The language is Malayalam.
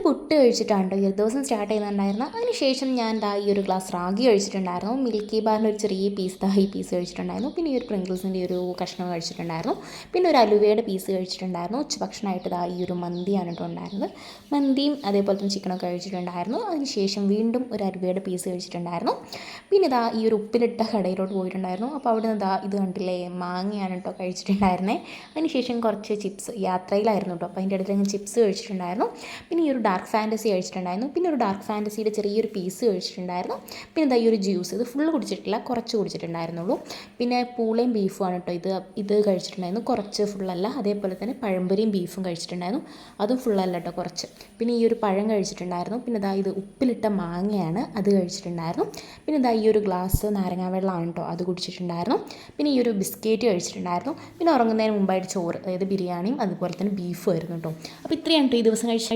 പുട്ട് കഴിച്ചിട്ടാണ് കേട്ടോ ഈ ഒരു ദിവസം സ്റ്റാർട്ട് ചെയ്യുന്നുണ്ടായിരുന്നത്. അതിനുശേഷം ഞാൻ ഈ ഒരു ഗ്ലാസ് റാഗി കഴിച്ചിട്ടുണ്ടായിരുന്നു. മിൽക്കി ബാറിൻ്റെ ഒരു ചെറിയ പീസ് ഈ പീസ് കഴിച്ചിട്ടുണ്ടായിരുന്നു. പിന്നെ ഈ ഒരു പ്രിങ്കിൾസിൻ്റെ ഒരു കഷ്ണം കഴിച്ചിട്ടുണ്ടായിരുന്നു. പിന്നെ ഒരു അലുവയുടെ പീസ് കഴിച്ചിട്ടുണ്ടായിരുന്നു. ഉച്ചഭക്ഷണമായിട്ട് ഈ ഒരു മന്തിയാണ് കേട്ടോ ഉണ്ടായിരുന്നത്. മന്തിയും അതേപോലെ തന്നെ ചിക്കനൊക്കെ കഴിച്ചിട്ടുണ്ടായിരുന്നു. അതിനുശേഷം വീണ്ടും ഒരു അലുവയുടെ പീസ് കഴിച്ചിട്ടുണ്ടായിരുന്നു. പിന്നെ ഈ ഒരു ഉപ്പിലിട്ട കടയിലോട്ട് പോയിട്ടുണ്ടായിരുന്നു. അപ്പോൾ അവിടെ നിന്ന് ഇത് കണ്ടില്ലേ, മാങ്ങയാണ് കേട്ടോ കഴിച്ചിട്ടുണ്ടായിരുന്നത്. അതിനുശേഷം കുറച്ച് ചിപ്സ്, യാത്രയിലായിരുന്നു കേട്ടോ, അപ്പോൾ അതിൻ്റെ ഇടയിൽ ഞാൻ ചിപ്സ് കഴിച്ചിട്ടുണ്ടായിരുന്നു. പിന്നെ ഈ ഒരു ഡാർക്ക് ഫാൻറ്റസി കഴിച്ചിട്ടുണ്ടായിരുന്നു. പിന്നെ ഒരു ഡാർക്ക് ഫാൻറ്റസിയുടെ ചെറിയൊരു പീസ് കഴിച്ചിട്ടുണ്ടായിരുന്നു. പിന്നെ ഈ ഒരു ജ്യൂസ്, ഇത് ഫുള്ള് കുടിച്ചിട്ടില്ല, കുറച്ച് കുടിച്ചിട്ടുണ്ടായിരുന്നുള്ളൂ. പിന്നെ പൂളയും ബീഫുമാണ് കേട്ടോ ഇത് കഴിച്ചിട്ടുണ്ടായിരുന്നു, കുറച്ച് ഫുള്ളല്ല. അതേപോലെ തന്നെ പഴംപൊരിയും ബീഫും കഴിച്ചിട്ടുണ്ടായിരുന്നു, അതും ഫുള്ളല്ല കേട്ടോ, കുറച്ച്. പിന്നെ ഈ ഒരു പഴം കഴിച്ചിട്ടുണ്ടായിരുന്നു. പിന്നെ ഇത് ഉപ്പിലിട്ട മാങ്ങയാണ്, അത് കഴിച്ചിട്ടുണ്ടായിരുന്നു. പിന്നെ ഈ ഒരു ഗ്ലാസ് നാരങ്ങാ വെള്ളമാണ് കേട്ടോ, അത് കുടിച്ചിട്ടുണ്ടായിരുന്നു. പിന്നെ ഈ ഒരു ബിസ്ക്കറ്റ് കഴിച്ചിട്ടുണ്ടായിരുന്നു. പിന്നെ ഉറങ്ങുന്നതിന് മുമ്പായിട്ട് ചോറ്, അതായത് ബിരിയാണിയും അതുപോലെ തന്നെ ബീഫും ആയിരുന്നു കേട്ടോ. അപ്പോൾ ഇത്രയാണ് കേട്ടോ ഈ ദിവസം കഴിച്ച